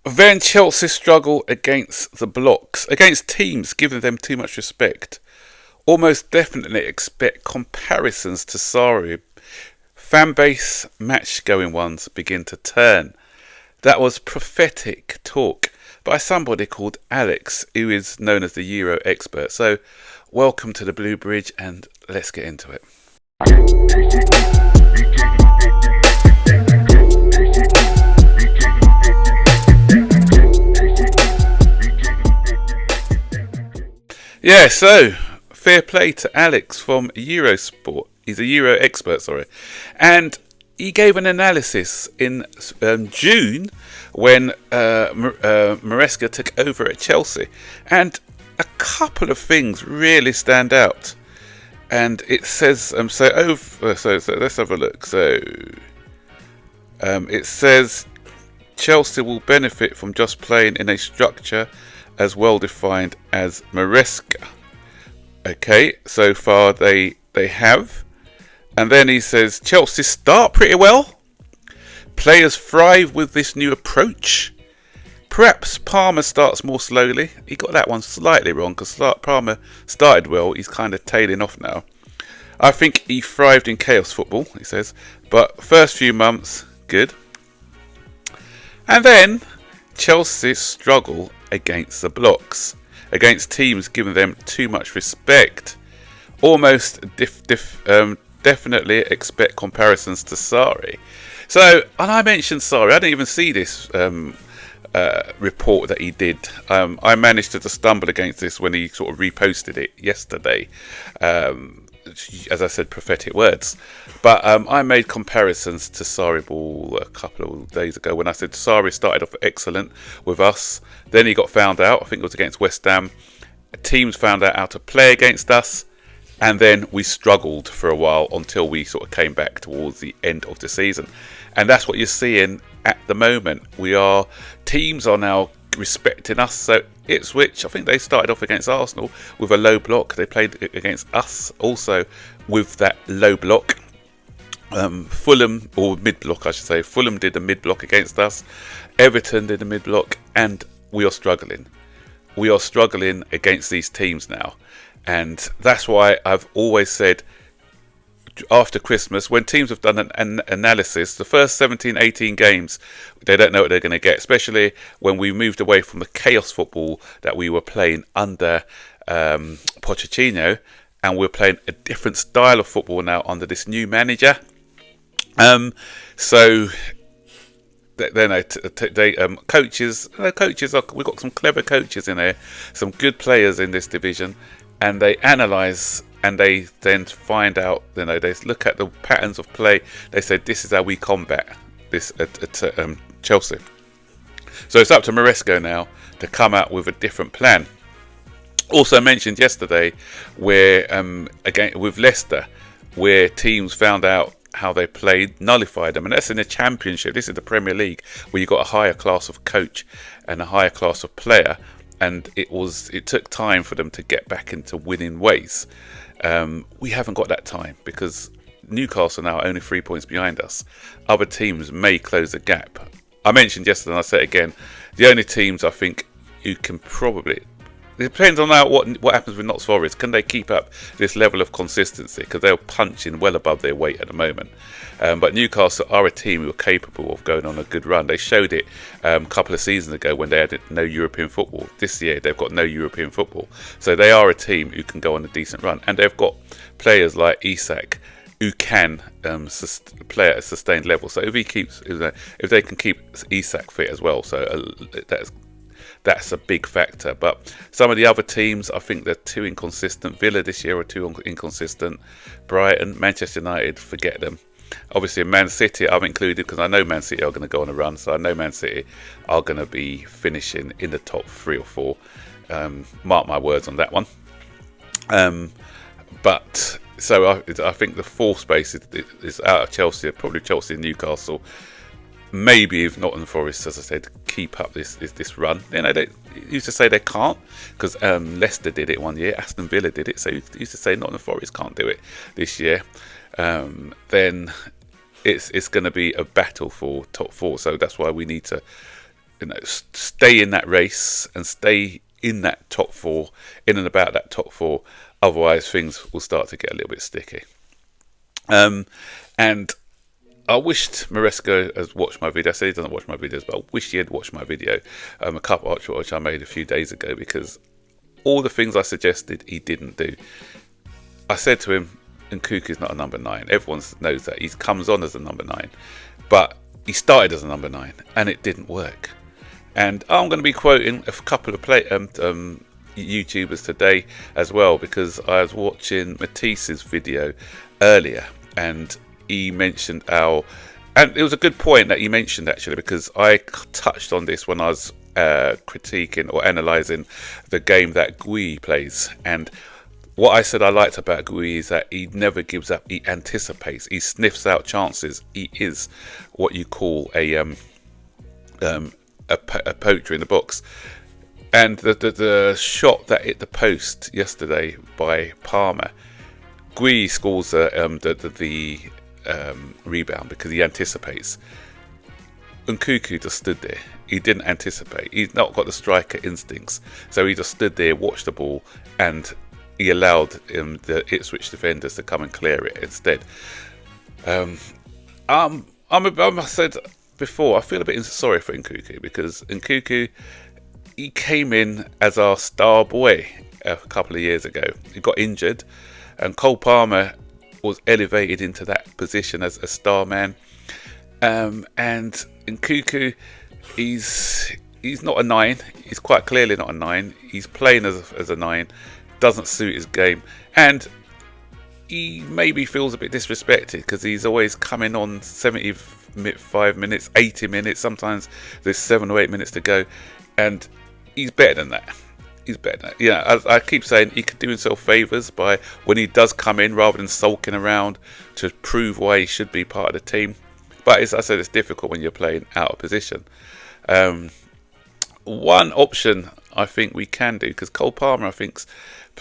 Then Chelsea struggle against the blocks, against teams giving them too much respect. Almost definitely expect comparisons to Sarri. Fanbase match going ones begin to turn. That was prophetic talk by somebody called Alex, who is known as the Euro expert. So, welcome to the Blue Bridge and let's get into it. Yeah, so fair play to Alex from Eurosport. He's a Euro expert, sorry. And he gave an analysis in June when Maresca took over at Chelsea. And a couple of things really stand out. And it says, so let's have a look. So it says Chelsea will benefit from just playing in a structure as well defined as Maresca. Okay, so far they have. And then he says Chelsea start pretty well. Players thrive with this new approach. Perhaps Palmer starts more slowly. He got that one slightly wrong because Palmer started well. He's kind of tailing off now. I think he thrived in chaos football, he says. But first few months, good. And then Chelsea struggle against the blocks, against teams giving them too much respect. Almost definitely expect comparisons to Sarri. So, and I mentioned Sarri, I didn't even see this report that he did. I managed to stumble against this when he sort of reposted it yesterday. As I said, prophetic words. But I made comparisons to Sarri Ball a couple of days ago when I said Sarri started off excellent with us. Then he got found out. I think it was against West Ham. Teams found out how to play against us. And then we struggled for a while until we sort of came back towards the end of the season. And that's what you're seeing at the moment. Teams are now respecting us. So Ipswich, I think they started off against Arsenal with a low block. They played against us also with that low block. Fulham, or mid-block I should say. Fulham did a mid-block against us. Everton did a mid-block. And we are struggling. We are struggling against these teams now. And that's why I've always said after Christmas, when teams have done an analysis, the first 17, 18 games, they don't know what they're going to get, especially when we moved away from the chaos football that we were playing under Pochettino, and we're playing a different style of football now under this new manager. So then coaches, we've got some clever coaches in there, some good players in this division, and they analyse and they then find out, they look at the patterns of play. They said this is how we combat this at Chelsea. So it's up to Maresca now to come out with a different plan. Also mentioned yesterday where again with Leicester, where teams found out how they played, nullified them, and that's in the Championship. This is the Premier League, where you got a higher class of coach and a higher class of player, and it took time for them to get back into winning ways. We haven't got that time because Newcastle now are only 3 points behind us. Other teams may close the gap. I mentioned yesterday, and I say it again, the only teams I think you can probably... It depends on what happens with Notts Forest. Can they keep up this level of consistency? Because they're punching well above their weight at the moment. But Newcastle are a team who are capable of going on a good run. They showed it a couple of seasons ago when they had no European football. This year they've got no European football. So they are a team who can go on a decent run. And they've got players like Isak who can play at a sustained level. So if they can keep Isak fit as well, so that's a big factor. But some of the other teams, I think they're too inconsistent. Villa this year are too inconsistent. Brighton, Manchester United, forget them. Obviously, Man City I've included because I know Man City are going to go on a run. So I know Man City are going to be finishing in the top 3 or 4. Mark my words on that one. But so I think the 4th space is out of Chelsea, probably Chelsea and Newcastle. Maybe if Nottingham Forest, as I said, keep up this run. They used to say they can't because Leicester did it one year, Aston Villa did it. So you used to say Nottingham Forest can't do it this year. Then it's going to be a battle for top 4. So that's why we need to stay in that race and stay in that top four, in and about that top four. Otherwise, things will start to get a little bit sticky. And I wished Maresca has watched my video. I say he doesn't watch my videos, but I wish he had watched my video, a couple which I made a few days ago, because all the things I suggested he didn't do. I said to him, Nkuku's not a number 9. Everyone knows that. He comes on as a number 9, but he started as a number 9, and it didn't work. And I'm going to be quoting a couple of YouTubers today as well, because I was watching Matisse's video earlier, and he mentioned and it was a good point that he mentioned, actually, because I touched on this when I was critiquing or analysing the game that Gui plays. And what I said I liked about Gui is that he never gives up. He anticipates. He sniffs out chances. He is what you call a poacher in the box. And the shot that hit the post yesterday by Palmer, Gui scores the rebound because he anticipates. Nkuku just stood there. He didn't anticipate. He's not got the striker instincts, so he just stood there, watched the ball, and he allowed the Ipswich defenders to come and clear it instead. I said before, I feel a bit sorry for Nkuku, because Nkuku, he came in as our star boy a couple of years ago. He got injured, and Cole Palmer was elevated into that position as a star man. And Nkuku, he's not a 9. He's quite clearly not a 9. He's playing as a 9. Doesn't suit his game, and he maybe feels a bit disrespected because he's always coming on 75 minutes, 80 minutes. Sometimes there's 7 or 8 minutes to go, and he's better than that. He's better than that. Yeah, as I keep saying, he could do himself favours by when he does come in, rather than sulking around, to prove why he should be part of the team. But as I said, it's difficult when you're playing out of position. One option I think we can do, because Cole Palmer, I think,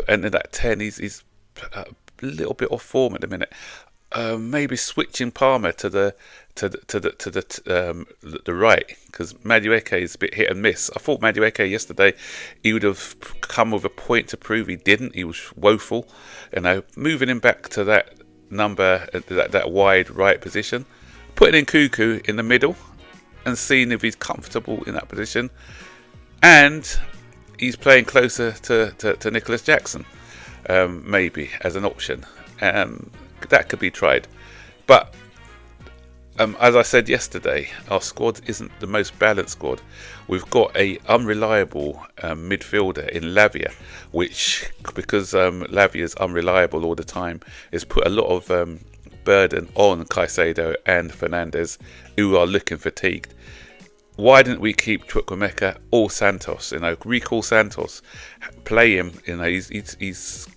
and that 10, he's a little bit off form at the minute. Maybe switching Palmer to the right, because Madueke is a bit hit and miss. I thought Madueke yesterday, he would have come with a point to prove he didn't. He was woeful. Moving him back to that number, that wide right position, putting Nkuku in the middle, and seeing if he's comfortable in that position, and he's playing closer to Nicholas Jackson, maybe as an option. That could be tried. But as I said yesterday, our squad isn't the most balanced squad. We've got a unreliable midfielder in Lavia, which, because Lavia is unreliable all the time, has put a lot of burden on Caicedo and Fernandes, who are looking fatigued. Why didn't we keep Chukwuemeka or Santos? Recall Santos, play him. He's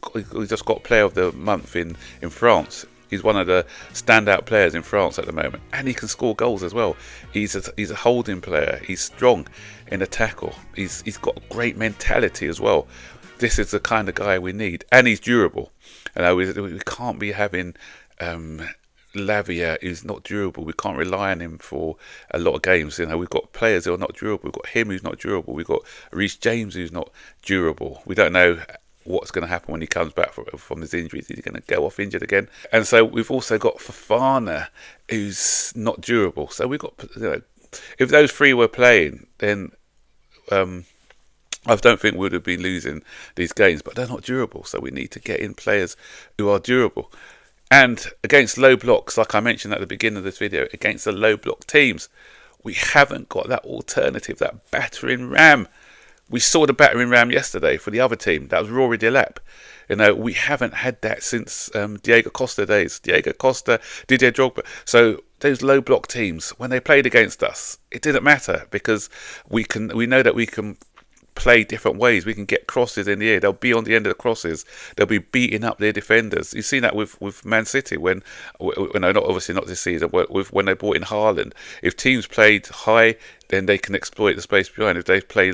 just got Player of the Month in France. He's one of the standout players in France at the moment, and he can score goals as well. He's a holding player. He's strong in a tackle. He's got a great mentality as well. This is the kind of guy we need, and he's durable. We can't be having Lavia who's not durable. We can't rely on him for a lot of games. We've got players who are not durable. We've got him who's not durable. We've got Reece James who's not durable. We don't know what's going to happen when he comes back from his injuries. Is he going to go off injured again? And so we've also got Fofana, who's not durable. So we've got, if those three were playing, then I don't think we would have been losing these games. But they're not durable, so we need to get in players who are durable. And against low blocks, like I mentioned at the beginning of this video, against the low block teams, we haven't got that alternative, that battering ram. We saw the battering ram yesterday for the other team. That was Rory Delap. We haven't had that since Diego Costa days. Diego Costa, Didier Drogba. So those low block teams, when they played against us, it didn't matter, because we know that we can play different ways. We can get crosses in the air. They'll be on the end of the crosses. They'll be beating up their defenders. You've seen that with Man City when obviously not this season, when they brought in Haaland. If teams played high, then they can exploit the space behind. If they play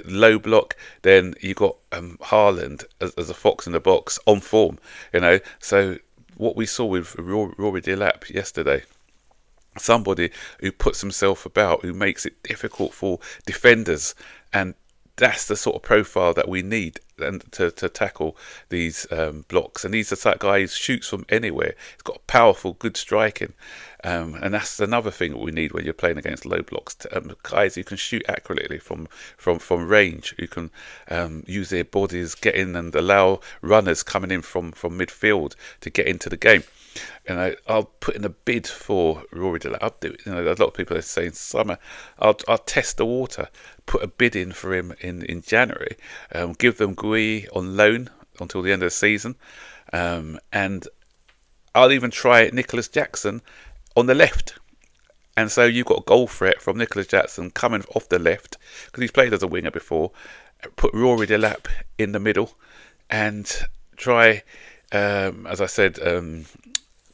low block, then you got Haaland as a fox in the box on form. So what we saw with Rory Delap yesterday, somebody who puts himself about, who makes it difficult for defenders, and that's the sort of profile that we need and to tackle these blocks. And he's the type of guy who shoots from anywhere. He's got powerful, good striking, and that's another thing that we need when you're playing against low blocks. Guys who can shoot accurately from range, who can use their bodies, get in and allow runners coming in from midfield to get into the game. And I'll put in a bid for Rory Delap. I'll do it. A lot of people are saying summer. I'll test the water. Put a bid in for him in January. Give them Gui on loan until the end of the season, and I'll even try Nicholas Jackson on the left. And so you've got a goal threat from Nicholas Jackson coming off the left because he's played as a winger before. Put Rory Delap in the middle and try, as I said,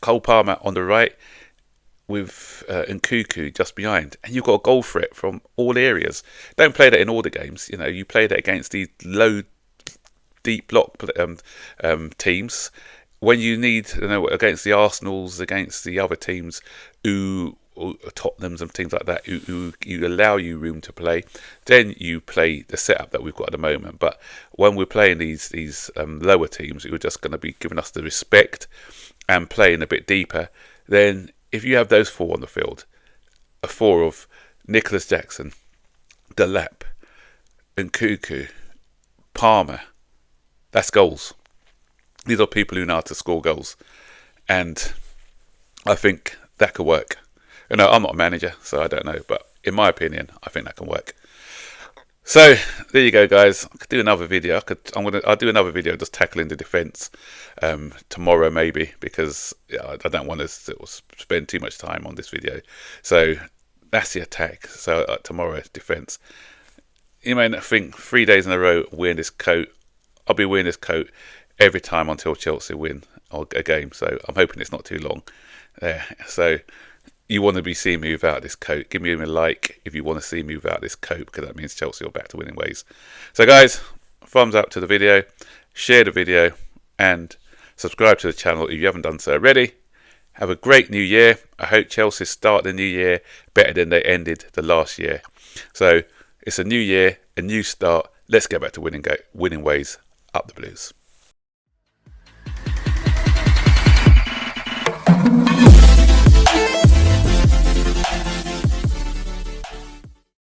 Cole Palmer on the right with Nkuku just behind, and you've got a goal threat from all areas. Don't play that in all the games. You play that against these low, deep block teams when you need, against the Arsenals, against the other teams who Tottenham's and things like that who allow you room to play. Then you play the setup that we've got at the moment. But when we're playing these lower teams who are just going to be giving us the respect and playing a bit deeper, then if you have those four on the field, a four of Nicholas Jackson, Delap, Nkuku, Palmer, that's goals. These are people who know how to score goals, and I think that could work. I'm not a manager, so I don't know, but in my opinion, I think that can work. So there you go, guys. I could do another video. I'll do another video just tackling the defence tomorrow, maybe, because I don't want to spend too much time on this video. So that's the attack. So tomorrow, defence. You may not think 3 days in a row wearing this coat. I'll be wearing this coat every time until Chelsea win a game. So I'm hoping it's not too long. So you want to be seeing me without this coat. Give me a like if you want to see me without this coat, because that means Chelsea are back to winning ways. So guys, thumbs up to the video, share the video, and subscribe to the channel if you haven't done so already. Have a great new year. I hope Chelsea start the new year better than they ended the last year. So it's a new year, a new start. Let's get back to winning ways. Up the Blues.